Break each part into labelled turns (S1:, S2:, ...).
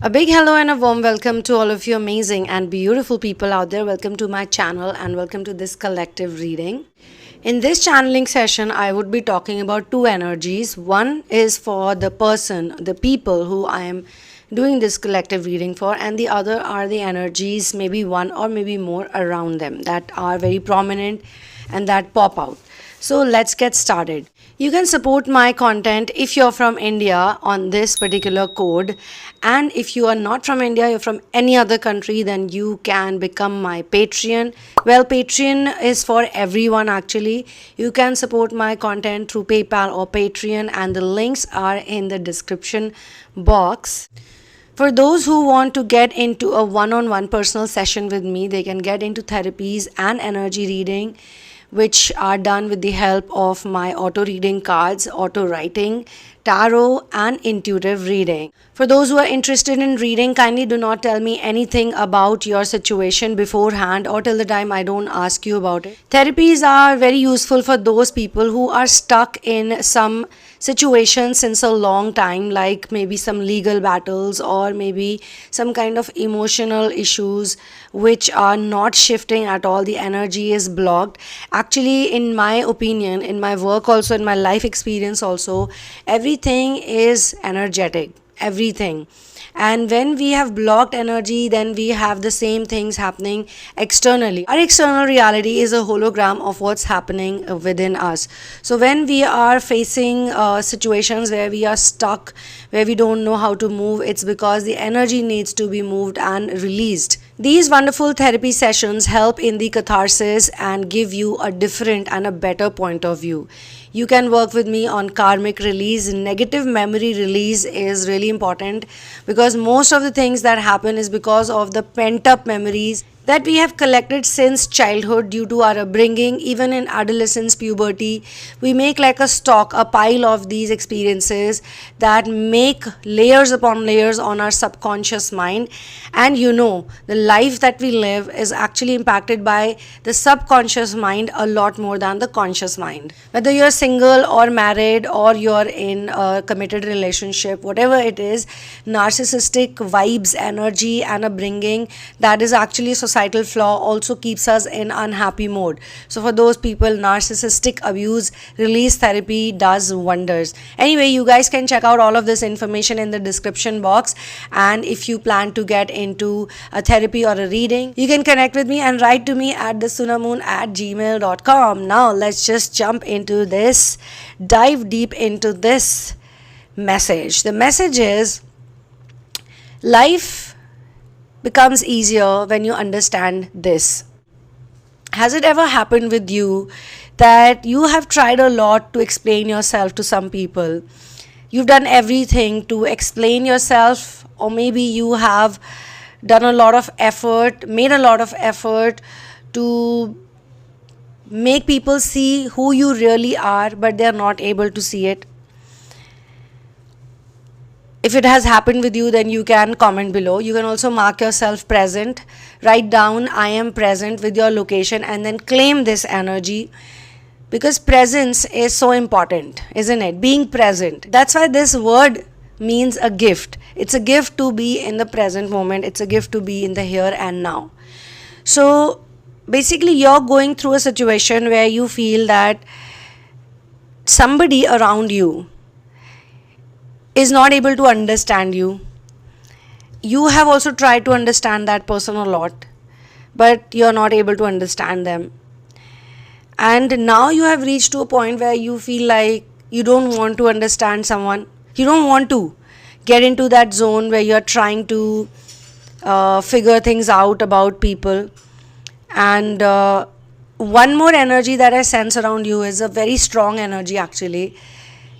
S1: A big hello and a warm welcome to all of you amazing and beautiful people out there. Welcome to my channel and welcome to this collective reading. In this channeling session, I would be talking about two energies. One is for the person, the people who I am doing this collective reading for, and the other are the energies, maybe one or maybe more around them that are very prominent and that pop out. So let's get started. You can support my content if you're from India on this particular code, and if you are not from India, you're from any other country, then you can become my Patreon. Well, Patreon is for everyone actually. You can support my content through PayPal or Patreon, and the links are in the description box. For those who want to get into a one-on-one personal session with me, they can get into therapies and energy reading, which are done with the help of my auto reading cards, auto writing, tarot, and intuitive reading. For those who are interested in reading, kindly do not tell me anything about your situation beforehand or till the time I don't ask you about it. Therapies are very useful for those people who are stuck in some situation since a long time, like maybe some legal battles or maybe some kind of emotional issues which are not shifting at all. The energy is blocked. Actually, in my opinion, in my work also, in my life experience also, everything is energetic. Everything. And when we have blocked energy, then we have the same things happening externally. Our external reality is a hologram of what's happening within us. So when we are facing situations where we are stuck, where we don't know how to move, it's because the energy needs to be moved and released. These wonderful therapy sessions help in the catharsis and give you a different and a better point of view. You can work with me on karmic release. Negative memory release is really important because most of the things that happen is because of the pent up memories that we have collected since childhood due to our upbringing. Even in adolescence, puberty, we make like a stock, a pile of these experiences that make layers upon layers on our subconscious mind. And the life that we live is actually impacted by the subconscious mind a lot more than the conscious mind. Whether you're single or married or you're in a committed relationship, whatever it is, narcissistic vibes, energy and upbringing that is actually societal flaw also keeps us in unhappy mode. So for those people, narcissistic abuse release therapy does wonders. Anyway, you guys can check out all of this information in the description box, and if you plan to get into a therapy or a reading, you can connect with me and write to me at thesunamoon@gmail.com. Now let's just jump into this, dive deep into this message. The message is life becomes easier when you understand this. Has it ever happened with you that you have tried a lot to explain yourself to some people? You've done everything to explain yourself, or maybe you have done a lot of effort, made a lot of effort to make people see who you really are, but they're not able to see it. If it has happened with you, then you can comment below. You can also mark yourself present. Write down I am present with your location and then claim this energy, because presence is so important, isn't it? Being present. That's why this word means a gift. It's a gift to be in the present moment. It's a gift to be in the here and now. So basically, you're going through a situation where you feel that somebody around you is not able to understand you. You have also tried to understand that person a lot, but you're not able to understand them. And now you have reached to a point where you feel like you don't want to understand someone. You don't want to get into that zone where you're trying to figure things out about people. And one more energy that I sense around you is a very strong energy actually.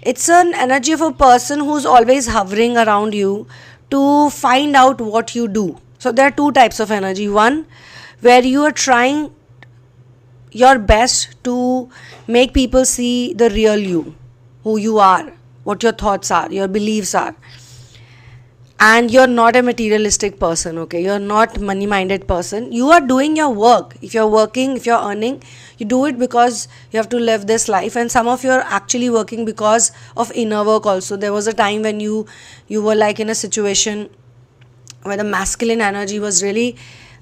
S1: It's an energy of a person who's always hovering around you to find out what you do. So there are two types of energy. One, where you are trying your best to make people see the real you, who you are, what your thoughts are, your beliefs are. And you're not a materialistic person, okay? You're not money-minded person. You are doing your work. If you're working, if you're earning, you do it because you have to live this life. And some of you are actually working because of inner work also. There was a time when you were like in a situation where the masculine energy was really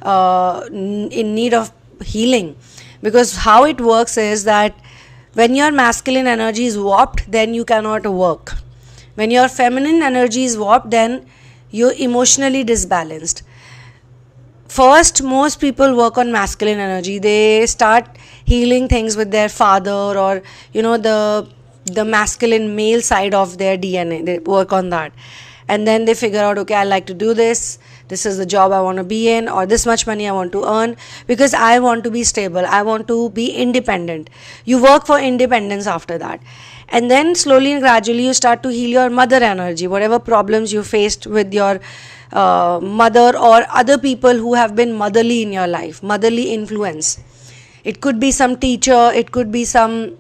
S1: in need of healing. Because how it works is that when your masculine energy is warped, then you cannot work. When your feminine energy is warped, then you're emotionally disbalanced. First, most people work on masculine energy. They start healing things with their father, or the masculine male side of their DNA. They work on that, and then they figure out, okay, I like to do this. This is the job I want to be in, or this much money I want to earn, because I want to be stable. I want to be independent. You work for independence after that. And then slowly and gradually you start to heal your mother energy, whatever problems you faced with your mother or other people who have been motherly in your life, motherly influence. It could be some teacher, it could be some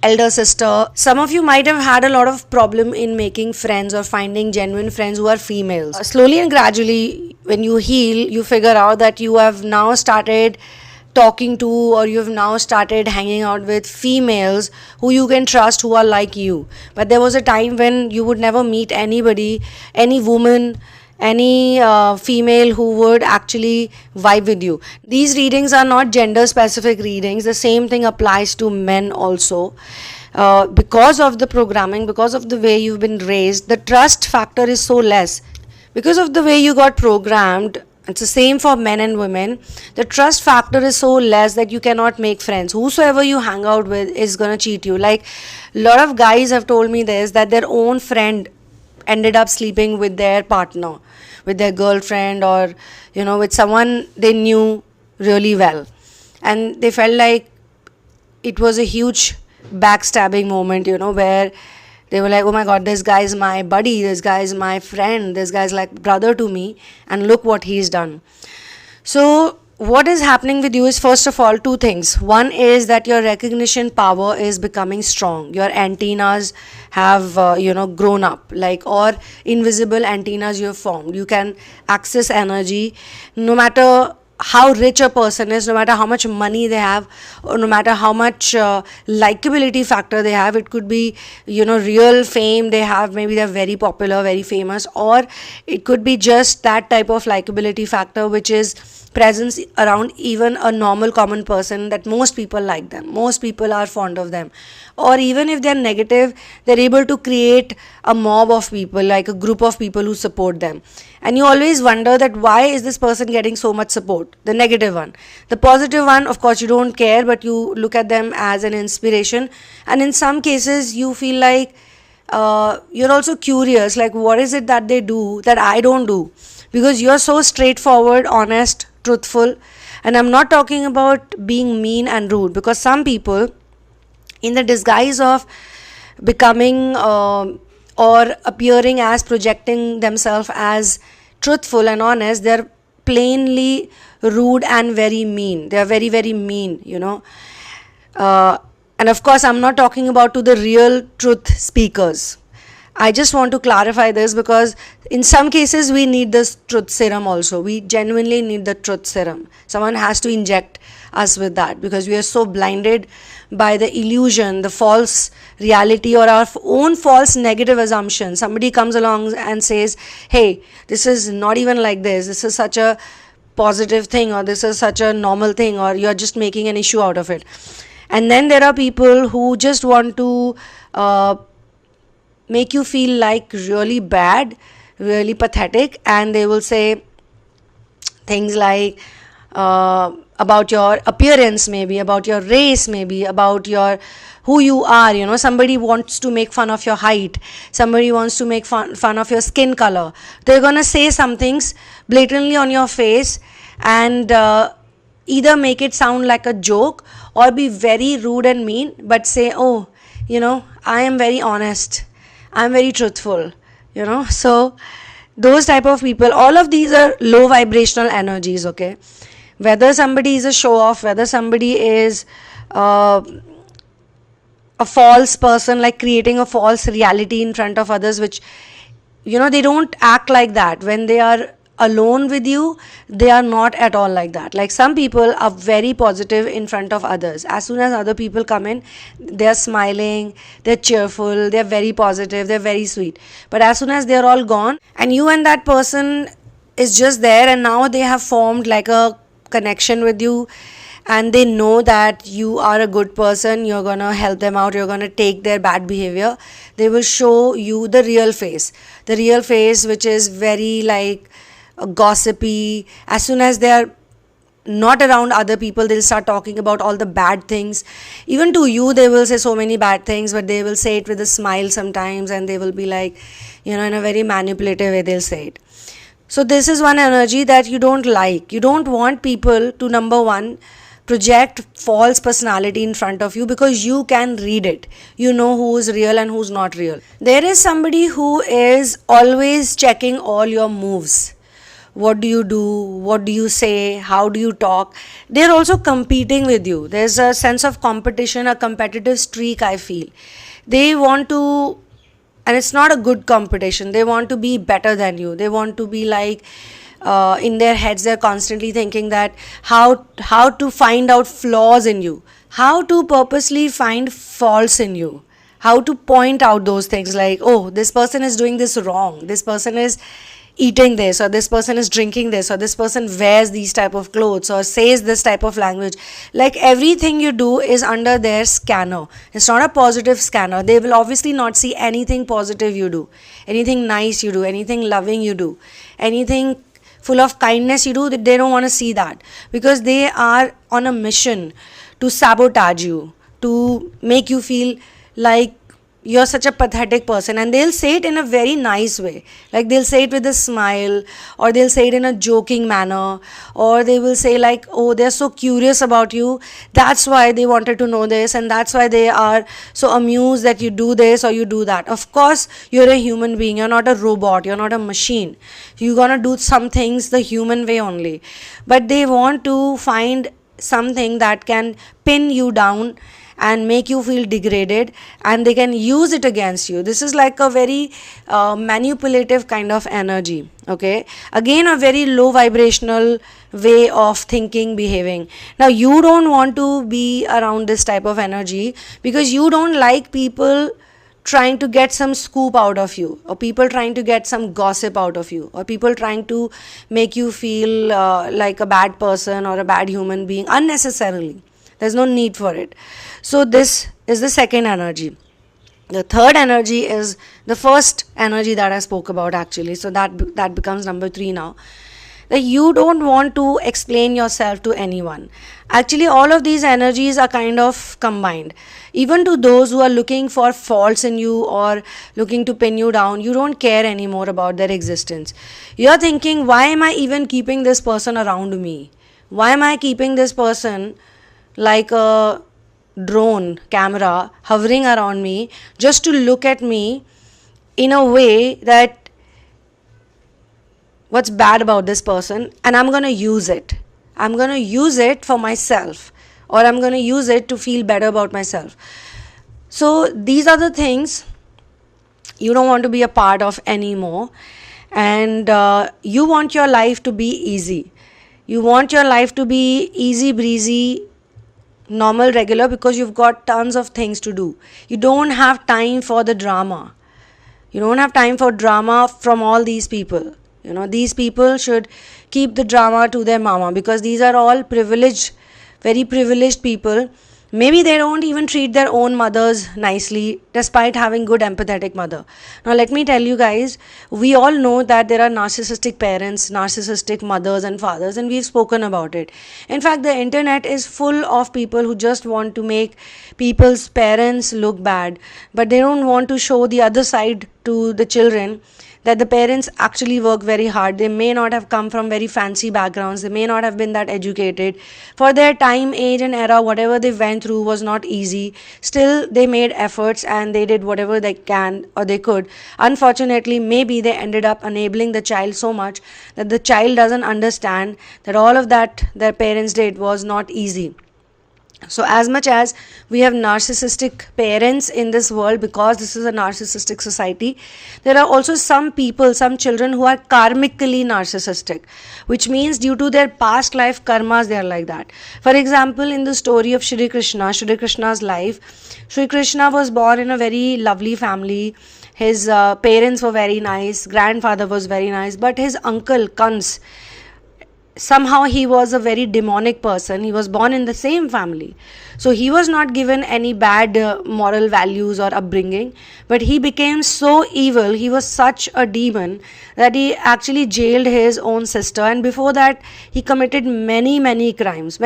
S1: elder sister. Some of you might have had a lot of problem in making friends or finding genuine friends who are females. Slowly and gradually, when you heal, you figure out that you have now started talking to, or you've now started hanging out with females who you can trust, who are like you. But there was a time when you would never meet anybody, any woman, any female who would actually vibe with you. These readings are not gender specific readings. The same thing applies to men also. Because of the programming, because of the way you've been raised, the trust factor is so less. Because of the way you got programmed, it's the same for men and women. The trust factor is so less that you cannot make friends. Whosoever you hang out with is gonna cheat you. Like, a lot of guys have told me this, that their own friend ended up sleeping with their partner, with their girlfriend, or with someone they knew really well, and they felt like it was a huge backstabbing moment, where they were like, oh my god, this guy is my buddy, this guy is my friend, this guy is like brother to me, and look what he's done. So what is happening with you is, first of all, two things. One is that your recognition power is becoming strong. Your antennas have grown up, or invisible antennas you have formed. You can access energy no matter how rich a person is, no matter how much money they have, or no matter how much likability factor they have. It could be real fame they have, maybe they're very popular, very famous, or it could be just that type of likability factor which is presence around even a normal common person, that most people like them, most people are fond of them. Or even if they're negative, they're able to create a mob of people, like a group of people who support them. And you always wonder that why is this person getting so much support, the negative one. The positive one, of course, you don't care, but you look at them as an inspiration. And in some cases you feel like you're also curious, like what is it that they do that I don't do, because you're so straightforward, honest, truthful. And I'm not talking about being mean and rude, because some people, in the disguise of becoming or appearing as projecting themselves as truthful and honest, they're plainly rude and very mean. They're very, very mean, and of course, I'm not talking about to the real truth speakers. I just want to clarify this, because in some cases we need this truth serum also. We genuinely need the truth serum. Someone has to inject us with that, because we are so blinded by the illusion, the false reality, or our own false negative assumption. Somebody comes along and says, hey, this is not even like this is such a positive thing, or this is such a normal thing, or you're just making an issue out of it. And then there are people who just want to make you feel like really bad, really pathetic, and they will say things like about your appearance, maybe about your race, maybe about your who you are. Somebody wants to make fun of your height, somebody wants to make fun of your skin color. They're gonna say some things blatantly on your face, and either make it sound like a joke or be very rude and mean, but say, oh, I am very honest, I'm very truthful. So those type of people, all of these are low vibrational energies. Okay, whether somebody is a show off, whether somebody is a false person, like creating a false reality in front of others, which they don't act like that. When they are alone with you, they are not at all like that. Like, some people are very positive in front of others. As soon as other people come in, they're smiling, they're cheerful, they're very positive, they're very sweet. But as soon as they're all gone and you and that person is just there, and now they have formed like a connection with you, and they know that you are a good person, you're gonna help them out, you're gonna take their bad behavior. They will show you the real face, which is very like gossipy. As soon as they are not around other people, they'll start talking about all the bad things. Even to you, they will say so many bad things, but they will say it with a smile sometimes, and they will be like, in a very manipulative way, they'll say it. So this is one energy that you don't like. You don't want people to, number one, project false personality in front of you, because you can read it. You know who is real and who's not real. There is somebody who is always checking all your moves. What do you do? What do you say? How do you talk? They're also competing with you. There's a sense of competition, a competitive streak, I feel. They want to, and it's not a good competition, they want to be better than you. They want to be like, in their heads they're constantly thinking that how to find out flaws in you, how to purposely find faults in you, how to point out those things like, oh, this person is doing this wrong, this person is eating this, or this person is drinking this, or this person wears these type of clothes or says this type of language. Like everything you do is under their scanner. It's not a positive scanner. They will obviously not see anything positive you do, anything nice you do, anything loving you do, anything full of kindness you do. They don't want to see that, because they are on a mission to sabotage you, to make you feel like you're such a pathetic person. And they'll say it in a very nice way, like they'll say it with a smile, or they'll say it in a joking manner, or they will say like, oh, they're so curious about you, that's why they wanted to know this, and that's why they are so amused that you do this or you do that. Of course, you're a human being, you're not a robot, you're not a machine. You're gonna do some things the human way only, but they want to find something that can pin you down and make you feel degraded, and they can use it against you. This is like a very manipulative kind of energy. Okay, again, a very low vibrational way of thinking, behaving. Now you don't want to be around this type of energy, because you don't like people trying to get some scoop out of you, or people trying to get some gossip out of you, or people trying to make you feel like a bad person or a bad human being unnecessarily. There's no need for it. So this is the second energy. The third energy is the first energy that I spoke about actually. So that becomes number 3 now. That you don't want to explain yourself to anyone. Actually, all of these energies are kind of combined. Even to those who are looking for faults in you or looking to pin you down, you don't care anymore about their existence. You're thinking, why am I even keeping this person around me? Why am I keeping this person like a drone camera hovering around me just to look at me in a way that what's bad about this person, and I'm going to use it. I'm going to use it for myself, or I'm going to use it to feel better about myself. So these are the things you don't want to be a part of anymore, and you want your life to be easy. You want your life to be easy breezy, normal, regular, because you've got tons of things to do. You don't have time for the drama. You don't have time for drama from all these people. These people should keep the drama to their mama, because these are all privileged, very privileged people. Maybe they don't even treat their own mothers nicely, despite having good empathetic mother. Now let me tell you guys, we all know that there are narcissistic parents, narcissistic mothers and fathers, and we've spoken about it. In fact, the internet is full of people who just want to make people's parents look bad, but they don't want to show the other side to the children, that the parents actually work very hard. They may not have come from very fancy backgrounds. They may not have been that educated. For their time, age and era, whatever they went through was not easy. Still, they made efforts and they did whatever they can or they could. Unfortunately, maybe they ended up enabling the child so much that the child doesn't understand that all of that their parents did was not easy. So as much as we have narcissistic parents in this world, because this is a narcissistic society, there are also some people, some children who are karmically narcissistic, which means due to their past life karmas, they are like that. For example, in the story of Shri Krishna's life, Shri Krishna was born in a very lovely family, His parents were very nice, grandfather was very nice, but his uncle Kans, somehow he was a very demonic person. He was born in the same family, so he was not given any bad moral values or upbringing, but he became so evil, he was such a demon, that he actually jailed his own sister, and before that he committed many crimes.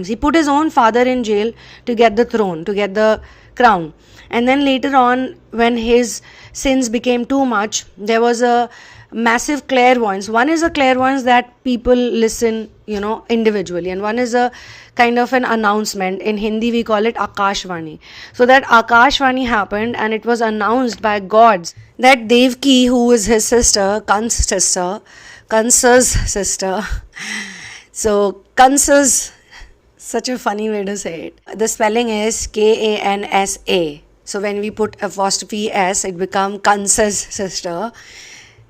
S1: He put his own father in jail to get the throne, to get the crown. And then later on, when his sins became too much, there was a massive clairvoyance. One is a clairvoyance that people listen, individually, and one is a kind of an announcement. In Hindi we call it Akashvani. So that Akashvani happened, and it was announced by gods that Devki, who is his sister, Kansa's sister, so Kansa's, such a funny way to say it. The spelling is Kansa. So when we put apostrophe S, it becomes Kansa's sister.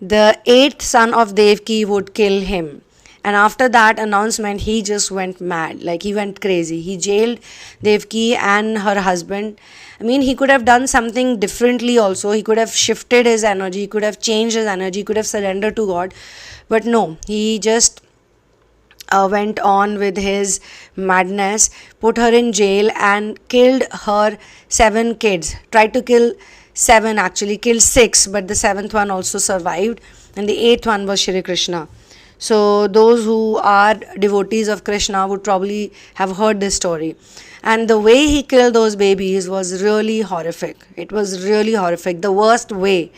S1: The 8th son of Devki would kill him. And after that announcement, he just went mad. Like, he went crazy. He jailed Devki and her husband. I mean, he could have done something differently also. He could have shifted his energy. He could have changed his energy. He could have surrendered to God. But no, he just went on with his madness, put her in jail and killed her 7 kids. Tried to kill 7, actually killed 6, but the 7th one also survived, and the 8th one was Shri Krishna. So those who are devotees of Krishna would probably have heard this story. And the way he killed those babies was really horrific. It was really horrific, the worst way.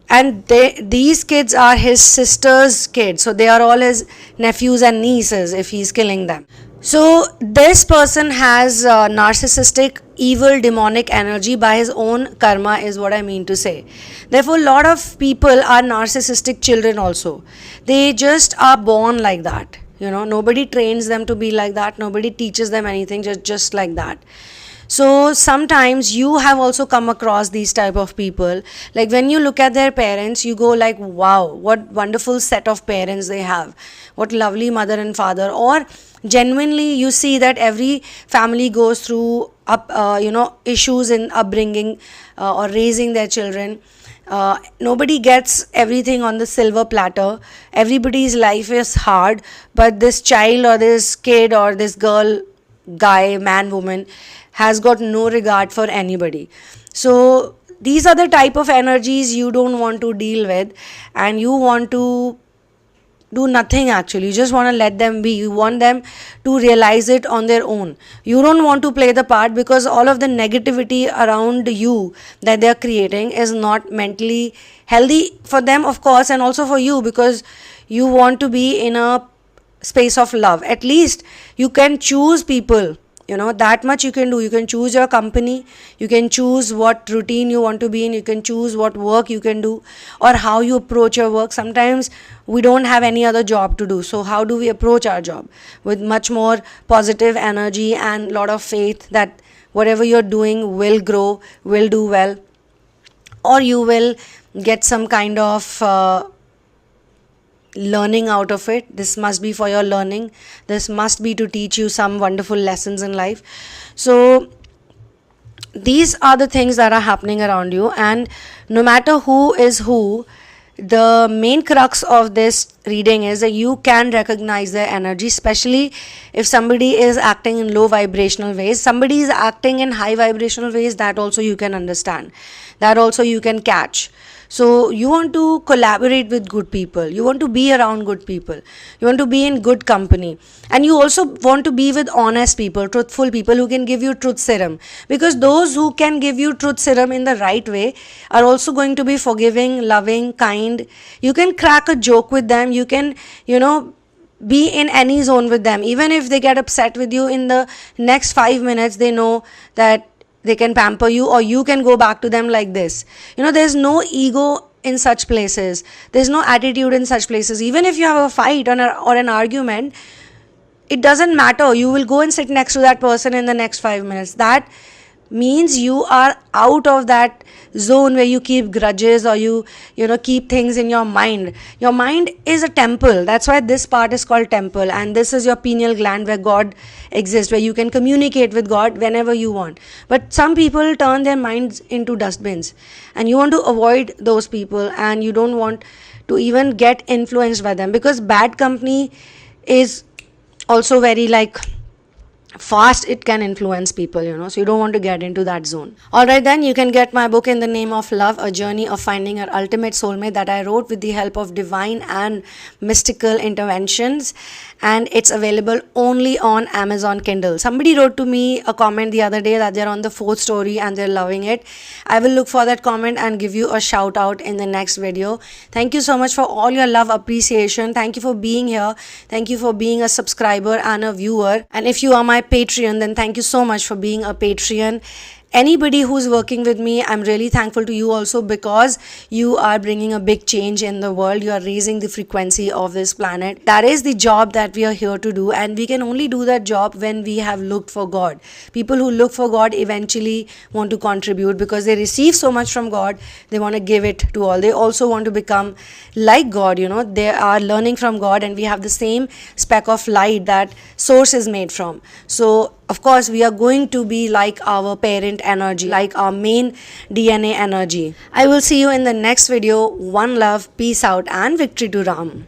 S1: And these kids are his sister's kids, so they are all his nephews and nieces if he's killing them. So this person has narcissistic, evil, demonic energy by his own karma, is what I mean to say. Therefore, a lot of people are narcissistic children also. They just are born like that. Nobody trains them to be like that. Nobody teaches them anything, just like that. So sometimes you have also come across these type of people. Like, when you look at their parents, you go like, wow, what wonderful set of parents they have. What lovely mother and father. Or genuinely you see that every family goes through issues in upbringing or raising their children. Nobody gets everything on the silver platter. Everybody's life is hard, but this child or this kid or this girl, guy, man, woman has got no regard for anybody. So these are the type of energies you don't want to deal with, and you want to do nothing actually. You just want to let them be. You want them to realize it on their own. You don't want to play the part, because all of the negativity around you that they are creating is not mentally healthy for them, of course, and also for you, because you want to be in a space of love. At least you can choose people. That much you can do. You can choose your company, you can choose what routine you want to be in, you can choose what work you can do, or how you approach your work. Sometimes we don't have any other job to do, so how do we approach our job? With much more positive energy and lot of faith that whatever you're doing will grow, will do well, or you will get some kind of learning out of it. This must be for your learning. This must be to teach you some wonderful lessons in life. So these are the things that are happening around you, and no matter who is who, the main crux of this reading is that you can recognize their energy, especially if somebody is acting in low vibrational ways. Somebody is acting in high vibrational ways, that also you can understand, that also you can catch. So you want to collaborate with good people, you want to be around good people, you want to be in good company, and you also want to be with honest people, truthful people who can give you truth serum, because those who can give you truth serum in the right way are also going to be forgiving, loving, kind. You can crack a joke with them, you can be in any zone with them. Even if they get upset with you, in the next 5 minutes they know that they can pamper you, or you can go back to them like this. There's no ego in such places. There's no attitude in such places. Even if you have a fight or an argument, it doesn't matter. You will go and sit next to that person in the next 5 minutes. That means you are out of that zone where you keep grudges or you keep things in your mind. Your mind is a temple. That's why this part is called temple, and this is your pineal gland where God exists, where you can communicate with God whenever you want. But some people turn their minds into dustbins, and you want to avoid those people, and you don't want to even get influenced by them, because bad company is also very fast. It can influence people, so you don't want to get into that zone. All right, then you can get my book In the Name of Love, a journey of finding your ultimate soulmate, that I wrote with the help of divine and mystical interventions, and it's available only on Amazon Kindle. Somebody wrote to me a comment the other day that they're on the 4th story and they're loving it. I will look for that comment and give you a shout out in the next video. Thank you so much for all your love, appreciation. Thank you for being here. Thank you for being a subscriber and a viewer. And if you are my Patreon, then thank you so much for being a Patreon. Anybody who's working with me, I'm really thankful to you also, because you are bringing a big change in the world. You are raising the frequency of this planet. That is the job that we are here to do, and we can only do that job when we have looked for God. People who look for God eventually want to contribute, because they receive so much from God, they want to give it to all. They also want to become like God, they are learning from God, and we have the same speck of light that source is made from. So of course, we are going to be like our parent energy, like our main DNA energy. I will see you in the next video. One love, peace out, and victory to Ram.